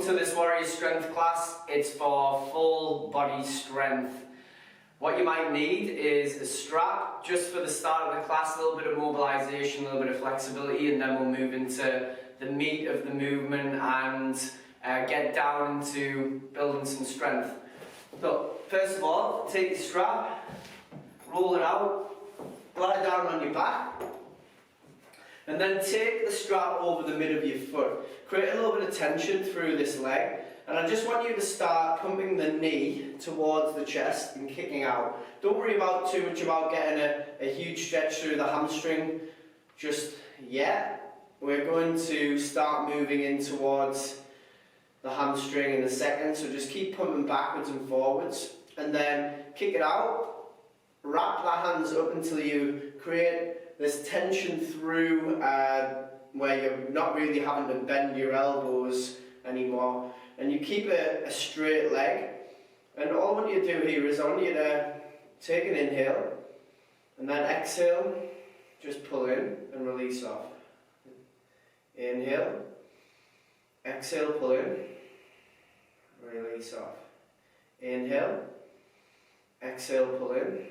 Welcome to this Warrior Strength class. It's for full body strength. What you might need is a strap just for the start of the class, a little bit of mobilization, a little bit of flexibility, and then we'll move into the meat of the movement and get down into building some strength. So first of all, take the strap, roll it out, lie down on your back, and then take the strap over the mid of your foot. Create a little bit of tension through this leg, and I just want you to start pumping the knee towards the chest and kicking out. Don't worry about too much about getting a huge stretch through the hamstring just yet. We're going to start moving in towards the hamstring in a second, so just keep pumping backwards and forwards, and then kick it out. Wrap the hands up until you create this tension through where you're not really having to bend your elbows anymore, and you keep a straight leg. And all I want you to do here is I want you to take an inhale and then exhale, just pull in and release off. Inhale, exhale, pull in, release off. Inhale, exhale, pull in,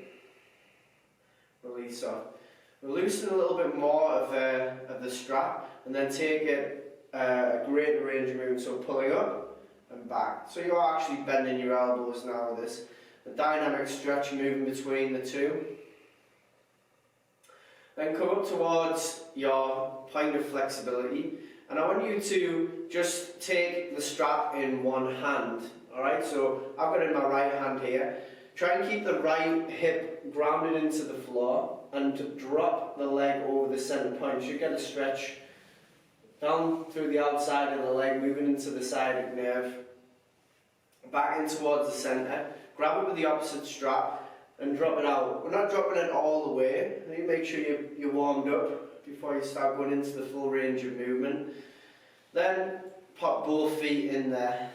release off. Loosen a little bit more of the strap, and then take it a greater range of movement, so pulling up and back. So you're actually bending your elbows now with this. A dynamic stretch moving between the two. Then come up towards your point of flexibility, and I want you to just take the strap in one hand. Alright, so I've got it in my right hand here. Try and keep the right hip grounded into the floor and drop the leg over the centre point. You get a stretch down through the outside of the leg, moving into the sciatic nerve, back in towards the centre. Grab it with the opposite strap and drop it out. We're not dropping it all the way. You make sure you're warmed up before you start going into the full range of movement. Then pop both feet in there.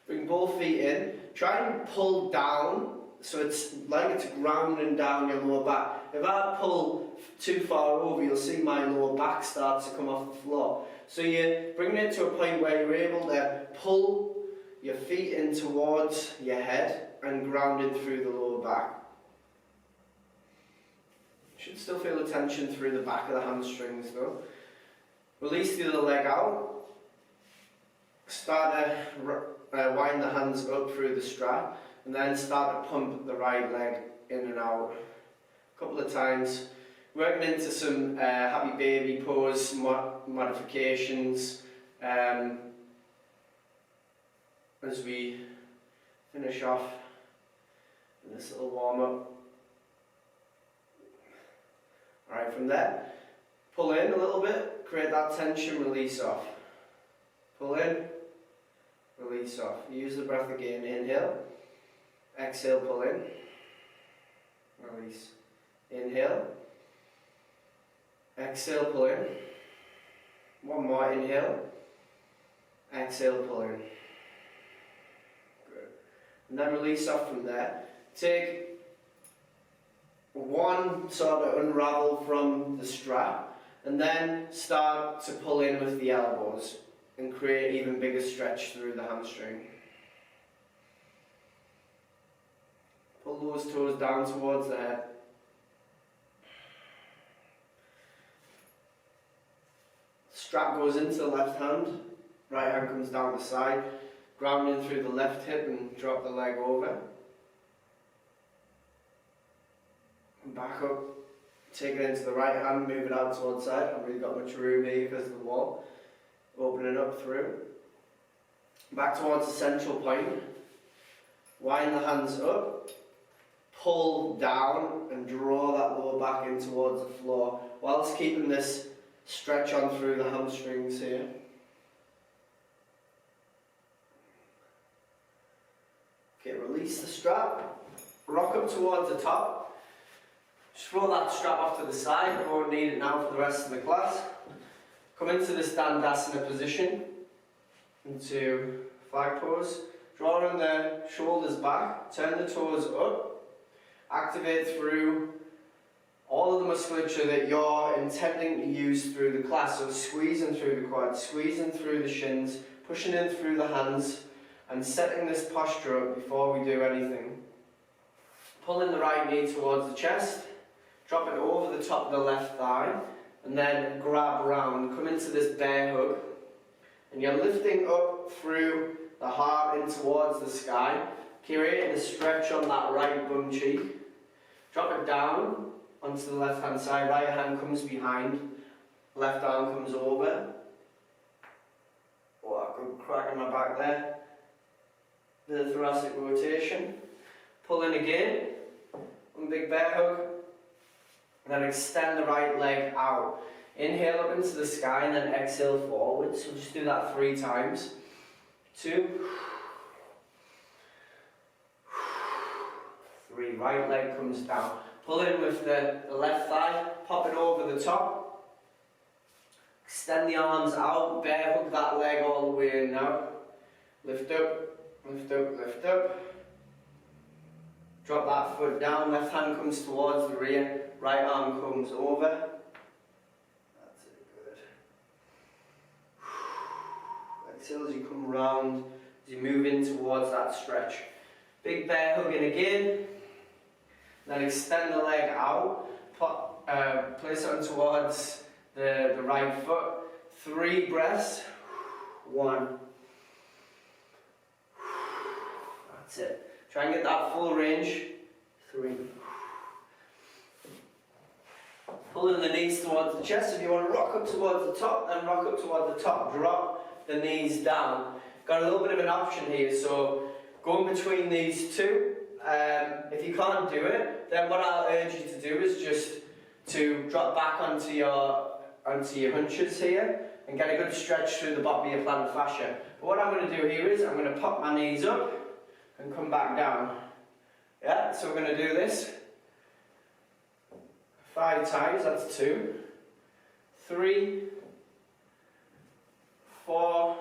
Bring both feet in. Try and pull down, so it's like it's grounding down your lower back. If I pull too far over, you'll see my lower back starts to come off the floor. So you're bringing it to a point where you're able to pull your feet in towards your head and ground it through the lower back. You should still feel the tension through the back of the hamstrings though. Release the other leg out. Start to wind the hands up through the strap, and then start to pump the right leg in and out a couple of times, working into some happy baby pose modifications as we finish off in this little warm up. Alright, from there, pull in a little bit, create that tension, release off. Pull in, release off. Use the breath again. Inhale, exhale, pull in, release. Inhale, exhale, pull in. One more, inhale, exhale, pull in. Good. And then release off from there. Take one sort of unravel from the strap, and then start to pull in with the elbows and create even bigger stretch through the hamstring. Pull those toes down towards the head. Strap goes into the left hand, right hand comes down the side, grounding through the left hip and drop the leg over. And back up, take it into the right hand, move it out towards the side. I haven't really got much room here because of the wall. Opening up through, back towards the central point, wind the hands up, pull down and draw that lower back in towards the floor, whilst keeping this stretch on through the hamstrings here. Okay, release the strap, rock up towards the top, just throw that strap off to the side. We won't need it now for the rest of the class. Come into the Dandasana position, into flag pose, drawing the shoulders back, turn the toes up, activate through all of the musculature that you're intending to use through the class. So squeezing through the quads, squeezing through the shins, pushing in through the hands and setting this posture up before we do anything. Pulling the right knee towards the chest, drop it over the top of the left thigh, and then grab round, come into this bear hug, and you're lifting up through the heart in towards the sky, creating a stretch on that right bum cheek. Drop it down onto the left hand side, right hand comes behind, left arm comes over. Oh, a good crack in my back there. Bit of thoracic rotation. Pull in again, one big bear hug, and then extend the right leg out. Inhale up into the sky and then exhale forward. So just do that 3 times. 2, 3, right leg comes down. Pull in with the left thigh, pop it over the top. Extend the arms out, bear hug that leg all the way in now. Lift up, lift up, lift up. Drop that foot down, left hand comes towards the rear, right arm comes over. That's it, good. Exhale as you come round, as you move in towards that stretch. Big bear hug in again. Then extend the leg out, place it on towards the right foot. 3 breaths. 1. That's it. Try and get that full range. 3. Pulling the knees towards the chest. If you want to rock up towards the top, then rock up towards the top. Drop the knees down. Got a little bit of an option here, so going between these two. If you can't do it, then what I'll urge you to do is just to drop back onto your hunches here and get a good stretch through the bottom of your plantar fascia. But what I'm going to do here is I'm going to pop my knees up and come back down. Yeah, so we're going to do this 5 times, that's 2, 3, 4,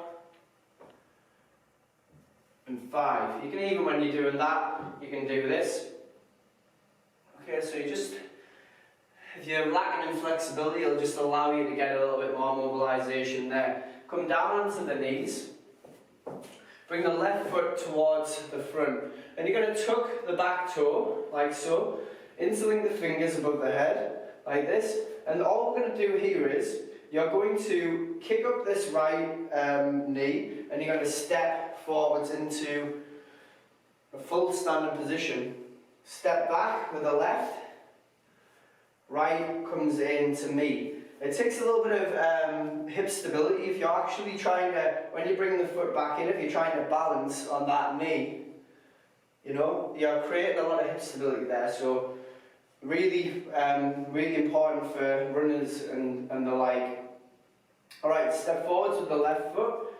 and 5. You can even, when you're doing that, you can do this. Okay, so you just, if you're lacking in flexibility, it'll just allow you to get a little bit more mobilization there. Come down onto the knees. Bring the left foot towards the front. And you're going to tuck the back toe, like so. Interlink the fingers above the head, like this. And all we're going to do here is, you're going to kick up this right knee, and you're going to step forwards into a full standing position. Step back with the left. Right comes in to me. It takes a little bit of hip stability if you're actually trying to, when you bring the foot back in, if you're trying to balance on that knee, you know, you're creating a lot of hip stability there. So really, really important for runners and the like. Alright, step forwards with the left foot,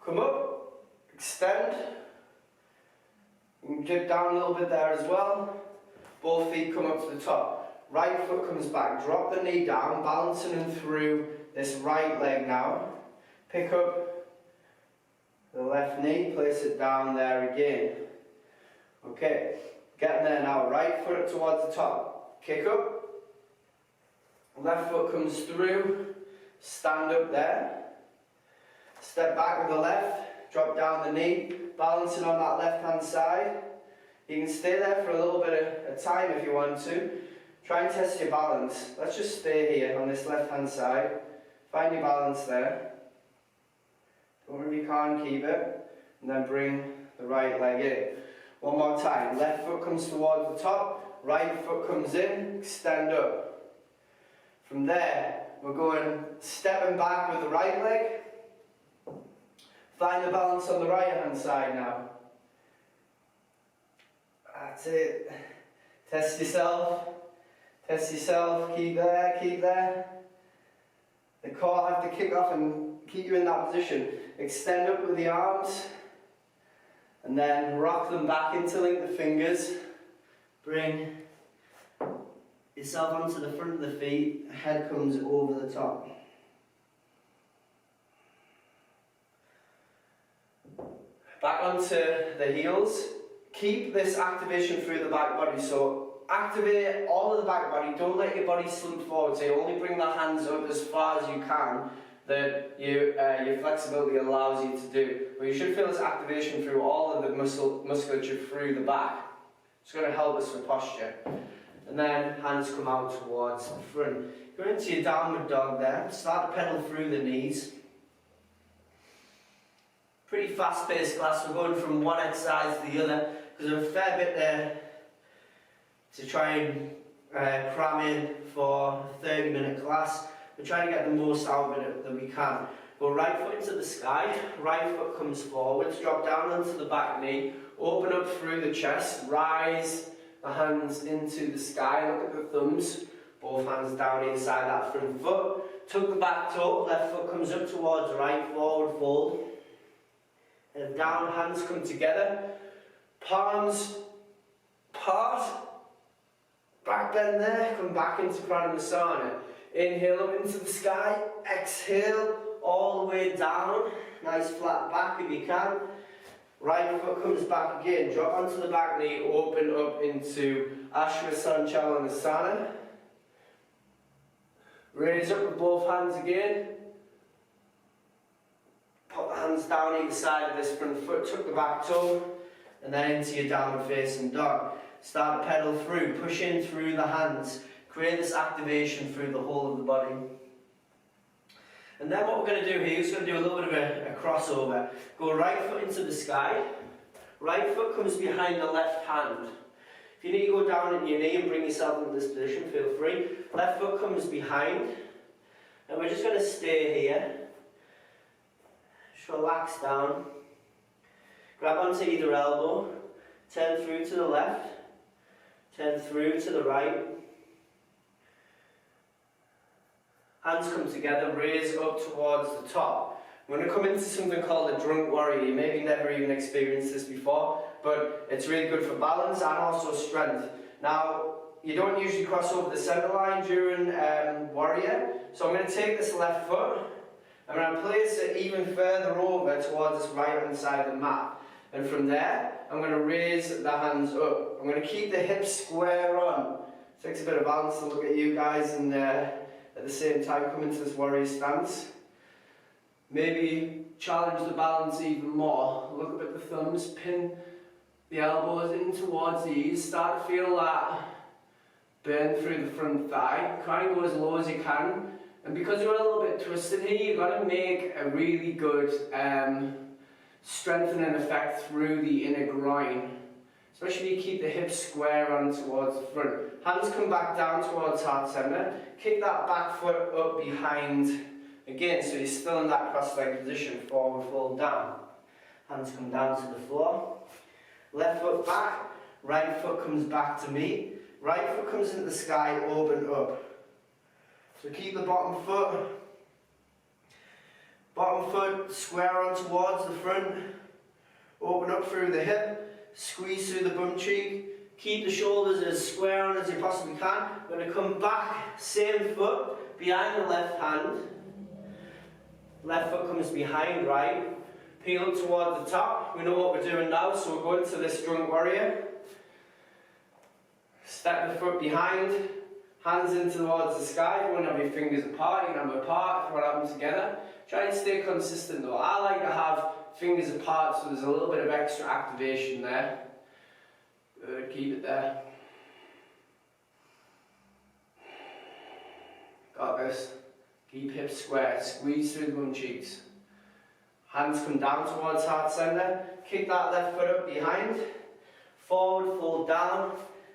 come up, extend, you can dip down a little bit there as well, both feet come up to the top, right foot comes back, drop the knee down, balancing in through this right leg now, pick up the left knee, place it down there again. Okay, getting there now, right foot up towards the top, kick up, left foot comes through, stand up there, step back with the left, drop down the knee, balancing on that left hand side. You can stay there for a little bit of time if you want to. Try and test your balance. Let's just stay here on this left hand side. Find your balance there. Don't worry if you can't keep it. And then bring the right leg in. One more time. Left foot comes towards the top, right foot comes in, extend up. From there, we're going stepping back with the right leg. Find the balance on the right hand side now. That's it. Test yourself. Test yourself. Keep there, keep there. The core have to kick off and keep you in that position. Extend up with the arms. And then rock them back, interlink the fingers. Bring yourself onto the front of the feet, head comes over the top. Back onto the heels. Keep this activation through the back body, so activate all of the back body, don't let your body slump forward, so you only bring the hands up as far as you can, that your flexibility allows you to do. But you should feel this activation through all of the musculature through the back. It's going to help us with posture. And then hands come out towards the front. Go into your downward dog there. Start to pedal through the knees. Pretty fast-paced class. We're going from one exercise to the other because there's a fair bit there to try and cram in for a 30-minute class. We're trying to get the most out of it that we can. Go right foot into the sky, right foot comes forwards, drop down onto the back knee, open up through the chest, rise the hands into the sky, look at the thumbs, both hands down either side of that front foot, tuck the back toe, left foot comes up towards right, forward fold, and down, hands come together, palms part, back bend there, come back into Pranayama. Inhale up into the sky, exhale all the way down, nice flat back if you can. Right foot comes back again, drop onto the back knee, open up into Chalanasana. Raise up with both hands again. Put the hands down either side of this front foot, tuck the back toe, and then into your downward facing dog. Start to pedal through, push in through the hands, create this activation through the whole of the body. And then what we're going to do here is going to do a little bit of a crossover. Go right foot into the sky, right foot comes behind the left hand. If you need to go down in your knee and bring yourself into this position, feel free. Left foot comes behind, and we're just going to stay here. Just relax down. Grab onto either elbow, turn through to the left, turn through to the right. Hands come together, raise up towards the top. We're going to come into something called a drunk warrior. You maybe never even experienced this before, but it's really good for balance and also strength. Now, you don't usually cross over the centre line during warrior, so I'm going to take this left foot, I'm going to place it even further over towards this right hand side of the mat. And from there, I'm going to raise the hands up. I'm going to keep the hips square on. It takes a bit of balance to look at you guys and at the same time come into this warrior stance. Maybe challenge the balance even more. Look up at the thumbs, pin the elbows in towards the ears. Start to feel that burn through the front thigh. Try and go as low as you can. And because you're a little bit twisted here, you've got to make a really good strengthening effect through the inner groin. Especially if you keep the hips square on towards the front. Hands come back down towards heart centre. Kick that back foot up behind again, so you're still in that cross-legged position, forward fold down. Hands come down to the floor. Left foot back, right foot comes back to me. Right foot comes into the sky, open up. So keep the bottom foot square on towards the front. Open up through the hip, squeeze through the bum cheek. Keep the shoulders as square on as you possibly can. We're going to come back, same foot, behind the left hand. Left foot comes behind right. Peel up toward the top. We know what we're doing now, so we're going to this drunk warrior. Step the foot behind, hands in towards the sky. If you want to have your fingers apart, you can have them apart. If you want to have them together. Try and stay consistent though. I like to have fingers apart so there's a little bit of extra activation there. Good, keep it there. Got this. Keep hips square, squeeze through the bum cheeks. Hands come down towards heart centre. Kick that left foot up behind. Forward fold down.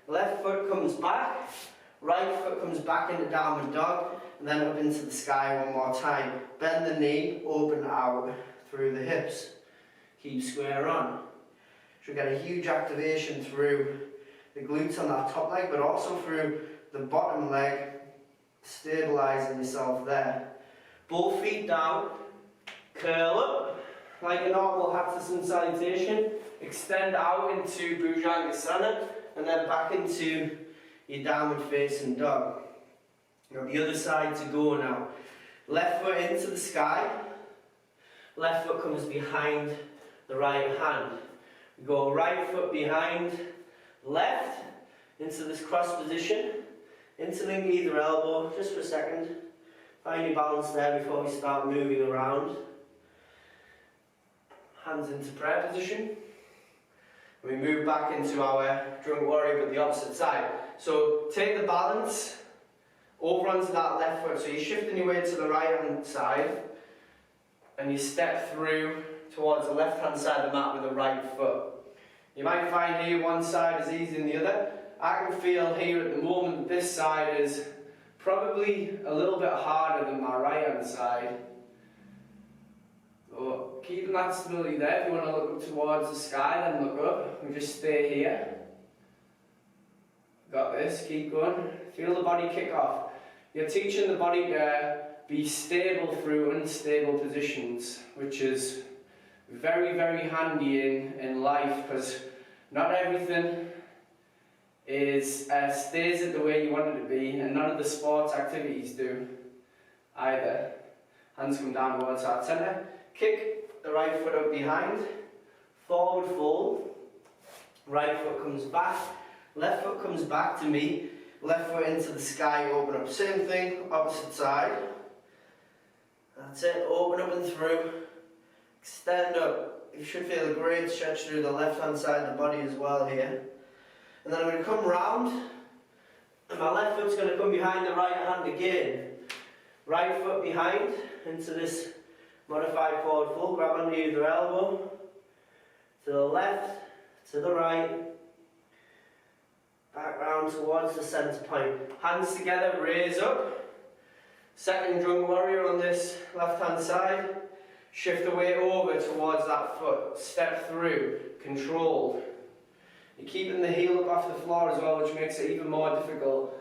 Left foot comes back. Right foot comes back into downward dog. And then up into the sky one more time. Bend the knee, open out through the hips. Keep square on. Should get a huge activation through the glutes on that top leg, but also through the bottom leg, stabilising yourself there. Both feet down, curl up like a normal Hatha salutation, extend out into Bhujangasana, and then back into your downward facing dog. Now the other side to go now. Left foot into the sky, left foot comes behind the right hand. We go right foot behind left into this cross position. Interlink either elbow just for a second. Find your balance there before we start moving around. Hands into prayer position. We move back into our drunk warrior but the opposite side. So take the balance over onto that left foot. So you're shifting your weight to the right hand side and you step through towards the left hand side of the mat with the right foot. You might find here one side is easier than the other. I can feel here at the moment this side is probably a little bit harder than my right hand side. So keeping that stability there. If you want to look up towards the sky, then look up. We just stay here. Got this, keep going. Feel the body kick off. You're teaching the body to be stable through unstable positions, which is very, very handy in life, because not everything is stays it the way you want it to be, and none of the sports activities do either. Hands come down towards heart centre. Kick the right foot up behind. Forward fold. Right foot comes back. Left foot comes back to me. Left foot into the sky, open up. Same thing, opposite side. That's it, open up and through. Extend up. You should feel a great stretch through the left hand side of the body as well here. And then I'm going to come round, and my left foot's going to come behind the right hand again. Right foot behind into this modified forward fold. Grab under either elbow. To the left, to the right. Back round towards the centre point. Hands together, raise up. Second drunk warrior on this left hand side. Shift the weight over towards that foot. Step through, controlled. You're keeping the heel up off the floor as well, which makes it even more difficult.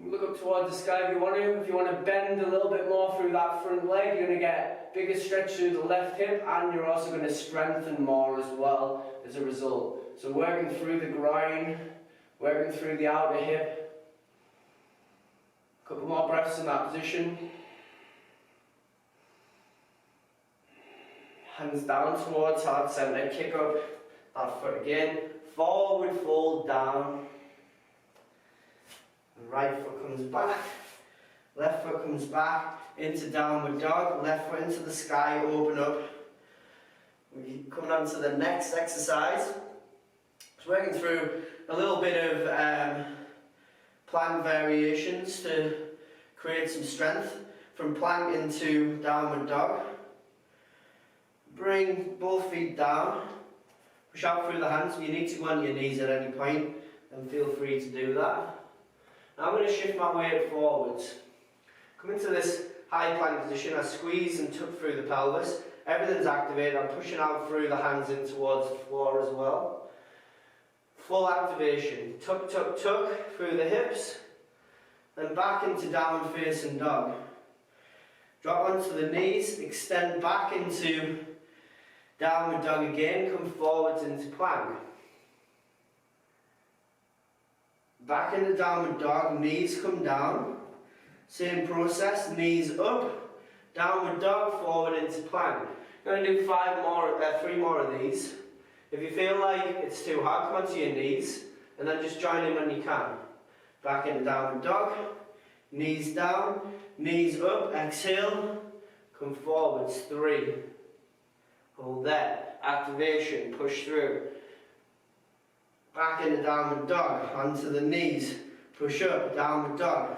Look up towards the sky if you want to. If you want to bend a little bit more through that front leg, you're going to get bigger stretch through the left hip, and you're also going to strengthen more as well as a result. So working through the groin, working through the outer hip. A couple more breaths in that position. Hands down towards heart centre, kick up that foot again. Forward fold down. Right foot comes back. Left foot comes back into downward dog. Left foot into the sky, open up. We come on to the next exercise. Just working through a little bit of plank variations to create some strength. From plank into downward dog. Bring both feet down. Push out through the hands. If you need to go on your knees at any point, then feel free to do that. Now I'm going to shift my weight forwards. Come into this high plank position. I squeeze and tuck through the pelvis. Everything's activated. I'm pushing out through the hands in towards the floor as well. Full activation. Tuck, tuck, tuck through the hips. Then back into downward facing dog. Drop onto the knees. Extend back into downward dog again. Come forwards into plank. Back into downward dog. Knees come down. Same process. Knees up. Downward dog. Forward into plank. I'm going to do 3 more of these. If you feel like it's too hard, come onto your knees and then just join in when you can. Back into downward dog, knees down, knees up, exhale, come forwards, 3. Hold there, activation, push through. Back into downward dog, onto the knees, push up, downward dog.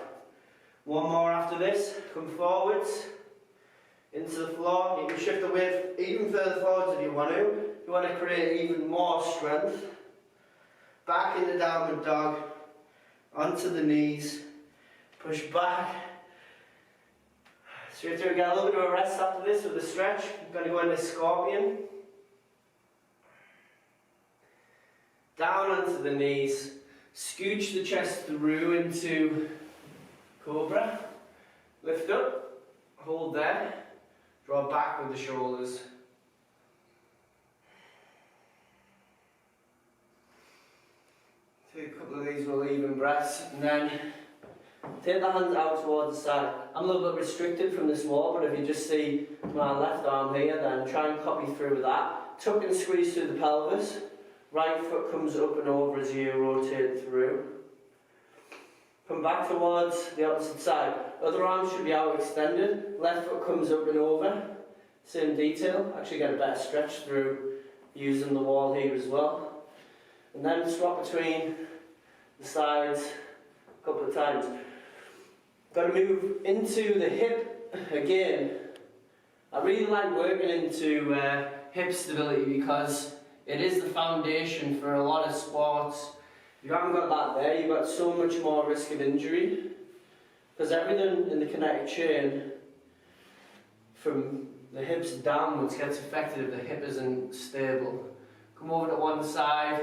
1 more after this, come forwards, into the floor. You can shift the weight even further forwards if you want to. If you want to create even more strength. Back into downward dog, onto the knees, push back. Straight through, get a little bit of a rest after this with the stretch. I'm going to go into scorpion. Down onto the knees, scooch the chest through into cobra. Lift up, hold there, draw back with the shoulders. Take a couple of these real even breaths, and then take the hands out towards the side. I'm a little bit restricted from this wall, but if you just see my left arm here, then try and copy through with that. Tuck and squeeze through the pelvis. Right foot comes up and over as you rotate through. come back towards the opposite side. Other arm should be out extended. Left foot comes up and over. Same detail. Actually get a better stretch through using the wall here as well. And then swap between the sides a couple of times. Got to move into the hip again. I really like working into hip stability because it is the foundation for a lot of sports. If you haven't got that there, you've got so much more risk of injury. Because everything in the kinetic chain, from the hips downwards, gets affected if the hip isn't stable. Come over to one side,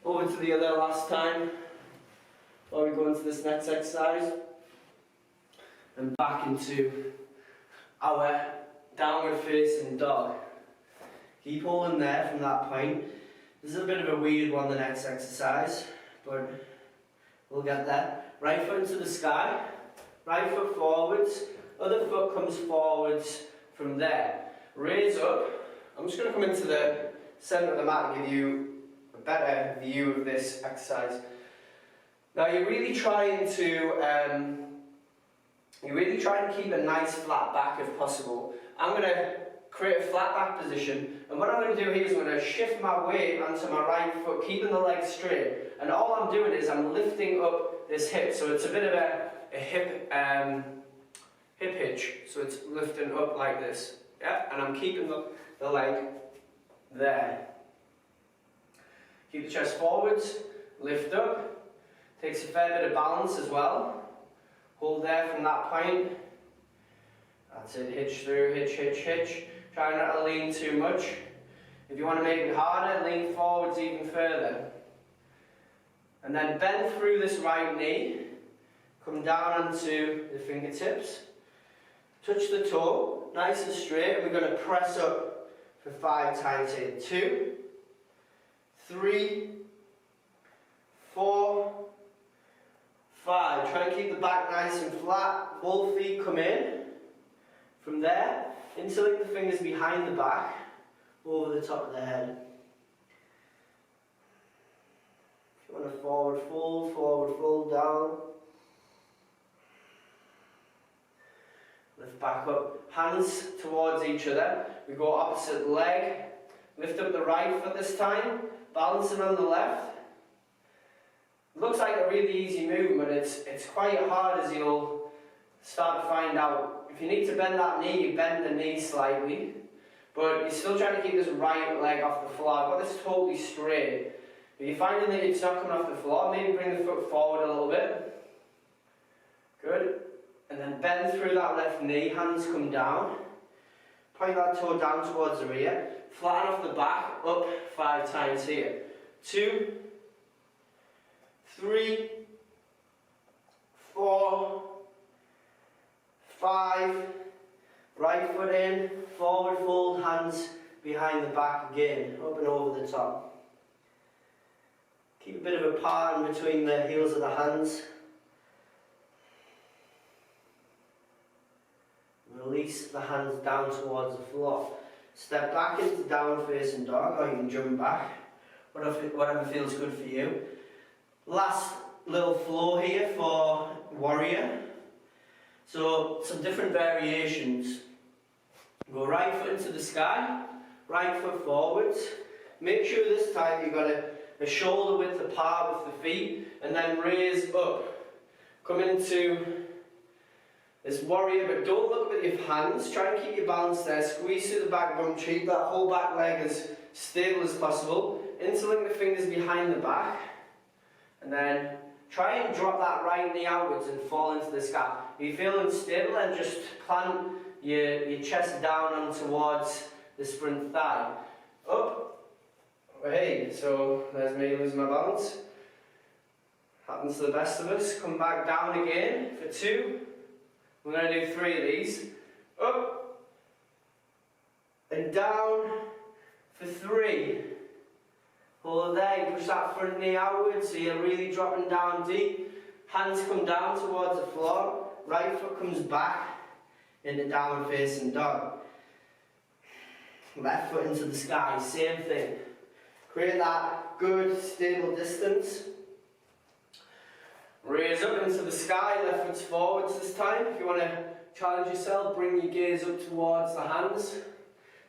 over to the other last time, before we go into this next exercise. And back into our downward facing dog. Keep holding there from that point. This is a bit of a weird one, the next exercise, but we'll get there. Right foot into the sky, right foot forwards, other foot comes forwards from there. Raise up. I'm just going to come into the centre of the mat and give you a better view of this exercise. Now you're really trying to keep a nice flat back if possible. I'm going to create a flat back position, and what I'm going to do here is I'm going to shift my weight onto my right foot, keeping the legs straight, and all I'm doing is I'm lifting up this hip, so it's a bit of a hip hitch, so it's lifting up like this, yeah, and I'm keeping the leg there. Keep the chest forwards, lift up, takes a fair bit of balance as well, hold there from that point, that's it, hitch through, hitch, hitch, hitch. Try not to lean too much. If you want to make it harder, lean forwards even further. And then bend through this right knee, come down onto the fingertips, touch the toe, nice and straight, and we're going to press up for 5 times here. 2, 3, 4, 5. Try and keep the back nice and flat. Both feet come in. From there, interlink the fingers behind the back, over the top of the head. If you want to forward fold, down. Lift back up, hands towards each other. We go opposite leg, lift up the right foot this time, balancing on the left. Looks like a really easy movement, it's quite hard as you'll start to find out. If you need to bend that knee, you bend the knee slightly, but you're still trying to keep this right leg off the floor. I've got this totally straight. If you're finding that it's not coming off the floor, maybe bring the foot forward a little bit. Good. And then bend through that left knee, hands come down. Point that toe down towards the rear. Flatten off the back, up 5 times here. 2, 3, 4, 5, right foot in, forward fold, hands behind the back again, up and over the top. Keep a bit of a part in between the heels of the hands. Release the hands down towards the floor. Step back into downward facing dog, or you can jump back, whatever feels good for you. Last little flow here for warrior. So, some different variations. Go right foot into the sky, right foot forwards. Make sure this time you've got a shoulder width apart with the feet, and then raise up. Come into this warrior, but don't look with your hands. Try and keep your balance there. Squeeze through the back bum cheek, that whole back leg as stable as possible. Interlink the fingers behind the back, and then try and drop that right knee outwards and fall into the sky. If you feel unstable, then just plant your chest down on towards the sprint thigh. Up. Hey, so there's me losing my balance. Happens to the best of us. Come back down again for 2. We're going to do 3 of these. Up. And down for 3. Hold there, push that front knee outwards, so you're really dropping down deep. Hands come down towards the floor, right foot comes back into downward facing dog. Left foot into the sky, same thing. Create that good, stable distance. Raise up into the sky, left foot's forwards this time. If you want to challenge yourself, bring your gaze up towards the hands.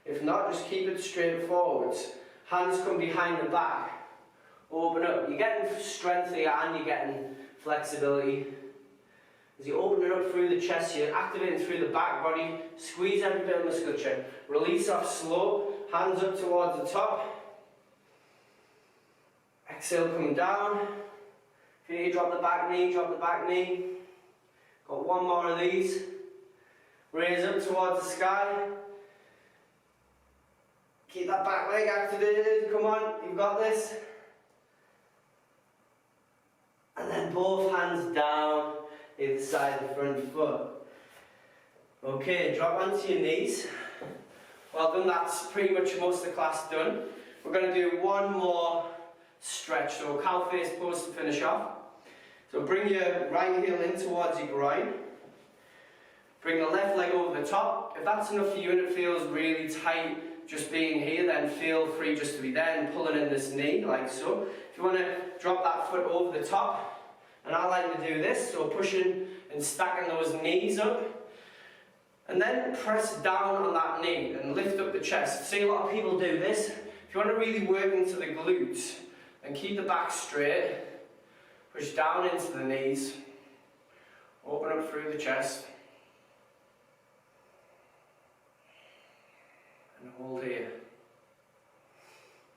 If not, just keep it straight forwards. Hands come behind the back. Open up. You're getting strength here and you're getting flexibility. As you open it up through the chest, you're activating through the back body. Squeeze every bit of musculature. Release off slow. Hands up towards the top. Exhale, come down. If you need to drop the back knee, drop the back knee. Got one more of these. Raise up towards the sky. Keep that back leg activated. Come on, you've got this. And then both hands down either side of the front foot. Okay, drop onto your knees. Well done, that's pretty much most of the class done. We're going to do one more stretch, so cow face pose to finish off. So bring your right heel in towards your groin. Bring the left leg over the top. If that's enough for you and it feels really tight just being here, then feel free just to be there and pulling in this knee like so. If you want to drop that foot over the top, and I like to do this, so pushing and stacking those knees up, and then press down on that knee and lift up the chest. See, a lot of people do this. If you want to really work into the glutes and keep the back straight, push down into the knees, open up through the chest, and hold here.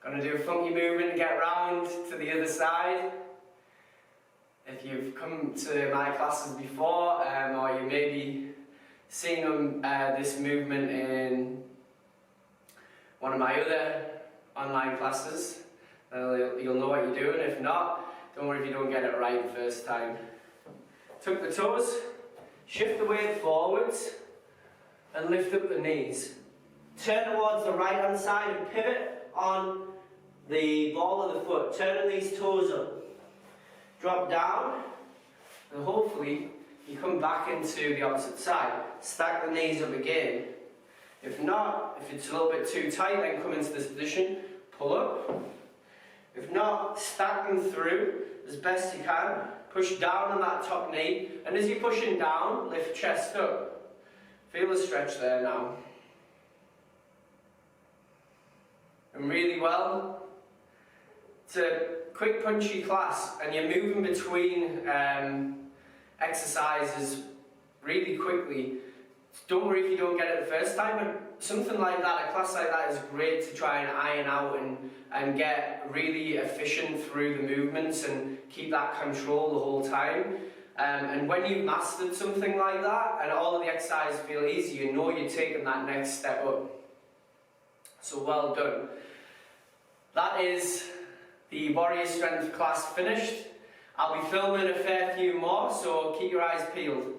Gonna do a funky movement, get round to the other side. If you've come to my classes before, or you maybe seen this movement in one of my other online classes, you'll know what you're doing. If not, don't worry if you don't get it right the first time. Tuck the toes, shift the weight forwards, and lift up the knees. Turn towards the right hand side and pivot on the ball of the foot, turning these toes up. Drop down, and hopefully you come back into the opposite side. Stack the knees up again. If not, if it's a little bit too tight, then come into this position, pull up. If not, stack them through as best you can. Push down on that top knee, and as you're pushing down, lift chest up. Feel the stretch there now. And really well. It's a quick punchy class, and you're moving between exercises really quickly. Don't worry if you don't get it the first time, but something like that, a class like that is great to try and iron out and get really efficient through the movements and keep that control the whole time. And when you've mastered something like that and all of the exercises feel easy, you know you're taking that next step up. So well done. That is the Warrior Strength class finished. I'll be filming a fair few more, so keep your eyes peeled.